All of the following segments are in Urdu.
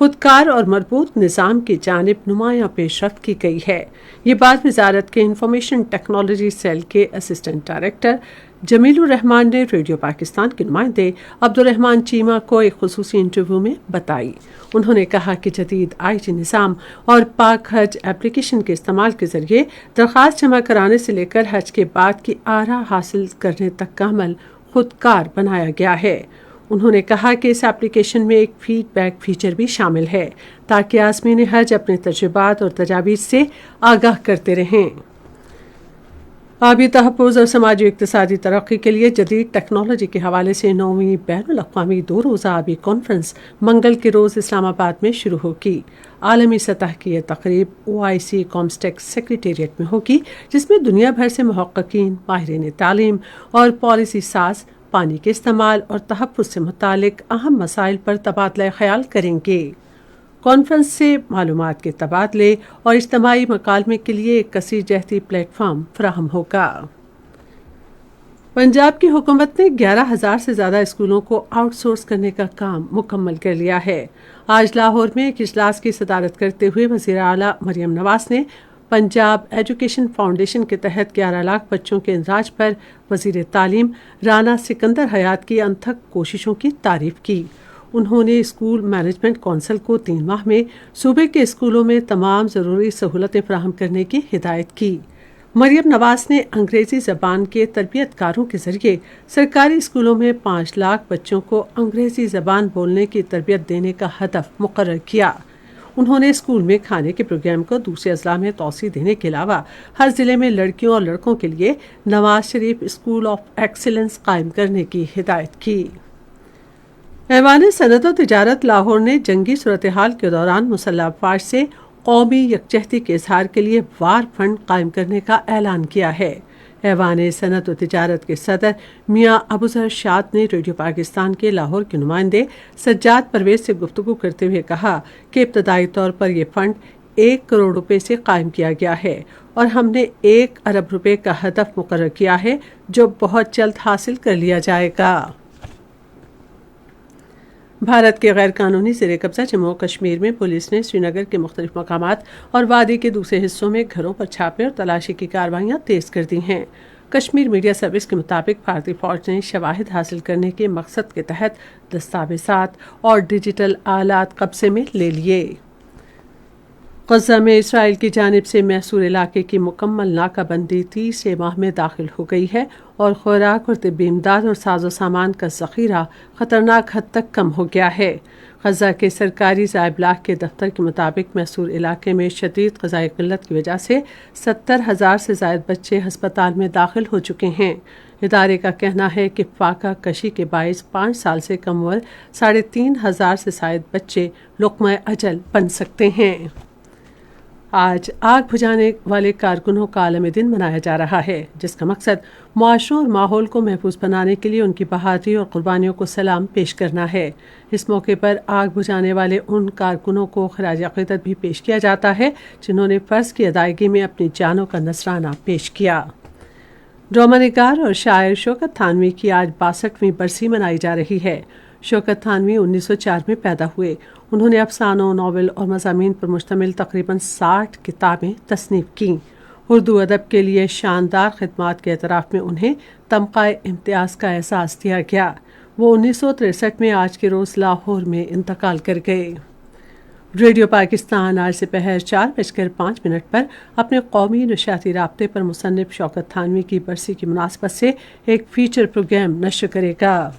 خودکار اور مربوط نظام کی جانب نمایاں پیش رفت کی گئی ہے۔ یہ بات وزارت کے انفارمیشن ٹیکنالوجی سیل کے اسسٹنٹ ڈائریکٹر جمیل الرحمان نے ریڈیو پاکستان کے نمائندے عبدالرحمان چیمہ کو ایک خصوصی انٹرویو میں بتائی۔ انہوں نے کہا کہ جدید آئی ٹی نظام اور پاک حج اپلیکیشن کے استعمال کے ذریعے درخواست جمع کرانے سے لے کر حج کے بعد کی آرا حاصل کرنے تک کا عمل خودکار بنایا گیا ہے۔ انہوں نے کہا کہ اس اپلیکیشن میں ایک فیڈ بیک فیچر بھی شامل ہے تاکہ عازمین حج اپنے تجربات اور تجاویز سے آگاہ کرتے رہیں۔ آبی تحفظ اور سماجی اقتصادی ترقی کے لیے جدید ٹیکنالوجی کے حوالے سے 9ویں بین الاقوامی 2 روزہ آبی کانفرنس منگل کے روز اسلام آباد میں شروع ہوگی۔ عالمی سطح کی یہ تقریب OIC کامسٹیک سیکریٹریٹ میں ہوگی، جس میں دنیا بھر سے محققین، ماہرین تعلیم اور پالیسی ساز پانی کے استعمال اور تحفظ سے متعلق اہم مسائل پر تبادلہ خیال کریں گے۔ کانفرنس سے معلومات کے تبادلے اور اجتماعی مکالمے کے لیے ایک کثیر جہتی پلیٹ فارم فراہم ہوگا۔ پنجاب کی حکومت نے 11,000 سے زیادہ اسکولوں کو آؤٹ سورس کرنے کا کام مکمل کر لیا ہے۔ آج لاہور میں ایک اجلاس کی صدارت کرتے ہوئے وزیر اعلیٰ مریم نواز نے پنجاب ایجوکیشن فاؤنڈیشن کے تحت 11 لاکھ بچوں کے اندراج پر وزیر تعلیم رانا سکندر حیات کی انتھک کوششوں کی تعریف کی۔ انہوں نے اسکول مینجمنٹ کونسل کو 3 ماہ میں صوبے کے اسکولوں میں تمام ضروری سہولتیں فراہم کرنے کی ہدایت کی۔ مریم نواز نے انگریزی زبان کے تربیت کاروں کے ذریعے سرکاری اسکولوں میں 5 لاکھ بچوں کو انگریزی زبان بولنے کی تربیت دینے کا ہدف مقرر کیا۔ انہوں نے اسکول میں کھانے کے پروگرام کو دوسرے اضلاع میں توسیع دینے کے علاوہ ہر ضلع میں لڑکیوں اور لڑکوں کے لیے Nawaz Sharif school of excellence قائم کرنے کی ہدایت کی۔ ایوان صنعت و تجارت لاہور نے جنگی صورتحال کے دوران مسلح افواج سے قومی یکجہتی کے اظہار کے لیے وار فنڈ قائم کرنے کا اعلان کیا ہے۔ ایوان صنعت و تجارت کے صدر میاں ابوذر شاد نے ریڈیو پاکستان کے لاہور کے نمائندے سجاد پرویز سے گفتگو کرتے ہوئے کہا کہ ابتدائی طور پر یہ فنڈ 1 کروڑ روپے سے قائم کیا گیا ہے اور ہم نے 1 ارب روپے کا ہدف مقرر کیا ہے جو بہت جلد حاصل کر لیا جائے گا۔ بھارت کے غیر قانونی زیر قبضہ جموں و کشمیر میں پولیس نے سری نگر کے مختلف مقامات اور وادی کے دوسرے حصوں میں گھروں پر چھاپے اور تلاشی کی کارروائیاں تیز کر دی ہیں۔ کشمیر میڈیا سروس کے مطابق بھارتی فوج نے شواہد حاصل کرنے کے مقصد کے تحت دستاویزات اور ڈیجیٹل آلات قبضے میں لے لیے۔ غزہ میں اسرائیل کی جانب سے محصور علاقے کی مکمل ناکہ بندی 30 ماہ میں داخل ہو گئی ہے اور خوراک اور طبی امداد اور ساز و سامان کا ذخیرہ خطرناک حد تک کم ہو گیا ہے۔ غزہ کے سرکاری ذرائع ابلاغ کے دفتر کے مطابق محصور علاقے میں شدید غذائی قلت کی وجہ سے 70,000 سے زائد بچے ہسپتال میں داخل ہو چکے ہیں۔ ادارے کا کہنا ہے کہ فاقہ کشی کے باعث 5 سال سے کم عمر 3,500 سے زائد بچے لقمہ اجل بن سکتے ہیں۔ آج آگ بجھانے والے کارکنوں کا عالمی دن منایا جا رہا ہے، جس کا مقصد معاشروں اور ماحول کو محفوظ بنانے کے لیے ان کی بہادری اور قربانیوں کو سلام پیش کرنا ہے۔ اس موقع پر آگ بجھانے والے ان کارکنوں کو خراج عقیدت بھی پیش کیا جاتا ہے جنہوں نے فرض کی ادائیگی میں اپنی جانوں کا نذرانہ پیش کیا۔ ڈرامہ نگار اور شاعر شوکت تھانوی کی آج 62ویں برسی منائی جا رہی ہے۔ شوکت تھانوی 1904 میں پیدا ہوئے۔ انہوں نے افسانوں، ناول اور مضامین پر مشتمل تقریباً 60 کتابیں تصنیف کیں۔ اردو ادب کے لیے شاندار خدمات کے اعتراف میں انہیں تمغہ امتیاز کا اعزاز دیا گیا۔ وہ 1963 میں آج کے روز لاہور میں انتقال کر گئے۔ ریڈیو پاکستان آج دوپہر 4:05 پر اپنے قومی نشریاتی رابطے پر مصنف شوکت تھانوی کی برسی کی مناسبت سے ایک فیچر پروگرام نشر کرے گا۔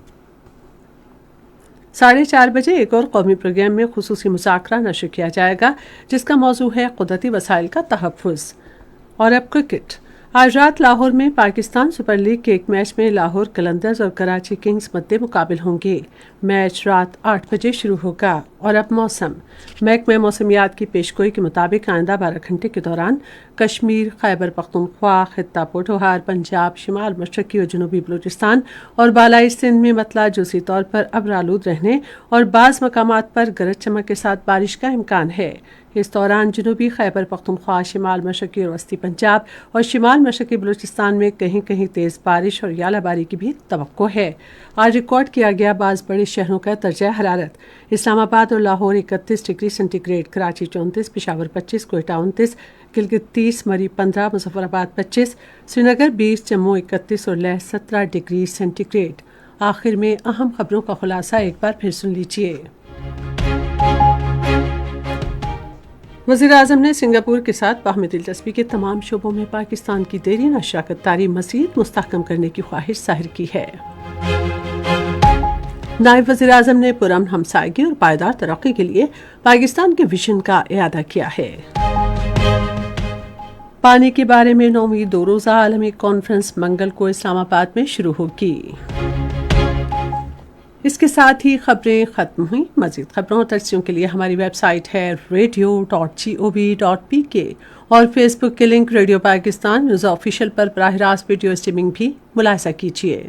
4:30 بجے ایک اور قومی پروگرام میں خصوصی مذاکرہ نشر کیا جائے گا جس کا موضوع ہے قدرتی وسائل کا تحفظ۔ اور اب کرکٹ۔ آج رات لاہور میں پاکستان سپر لیگ کے ایک میچ میں لاہور قلندرز اور کراچی کنگز مد مقابل ہوں گے۔ میچ رات 8 بجے شروع ہوگا۔ اور اب موسم۔ محکمہ موسمیات کی پیشگوئی کے مطابق آئندہ 12 گھنٹے کے دوران کشمیر، خیبر پختونخوا، خطہ پوٹھوہار، پنجاب، شمال مشرقی اور جنوبی بلوچستان اور بالائی سندھ میں مطلع جزوی طور پر ابر آلود رہنے اور بعض مقامات پر گرج چمک کے ساتھ بارش کا امکان ہے، اس دوران جنوبی خیبر پختونخوا، شمال مشرقی اور وسطی پنجاب اور شمال مشرقی بلوچستان میں کہیں کہیں تیز بارش اور ژالہ باری کی بھی توقع ہے۔ آج ریکارڈ کیا گیا بعض بڑے شہروں کا درجہ حرارت: اسلام آباد اور Lahore 31 degree centigrade, Karachi 34، Peshawar 25، Quetta 29، Gilgit 30، Murree 15، Muzaffarabad 25، سری نگر 20، جموں 31 اور لیہ 17 ڈگری سینٹی گریڈ۔ آخر میں اہم خبروں کا خلاصہ ایک بار پھر سن لیجیے۔ وزیر اعظم نے سنگاپور کے ساتھ باہمی دلچسپی کے تمام شعبوں میں پاکستان کی دیرینہ شراکت داری مزید مستحکم کرنے کی خواہش ظاہر کی ہے۔ نائب وزیر اعظم نے پرامن ہمسائیگی اور پائیدار ترقی کے لیے پاکستان کے وژن کا اعادہ کیا ہے۔ پانی کے بارے میں 9ویں 2 روزہ عالمی کانفرنس منگل کو اسلام آباد میں شروع ہوگی۔ اس کے ساتھ ہی خبریں ختم ہوئیں۔ مزید خبروں اور تجزیوں کے لیے ہماری ویب سائٹ ہے radio.gov.pk اور فیس بک کے link radio Pakistan news official پر براہ راست ویڈیو اسٹریمنگ بھی ملاحظہ کیجیے۔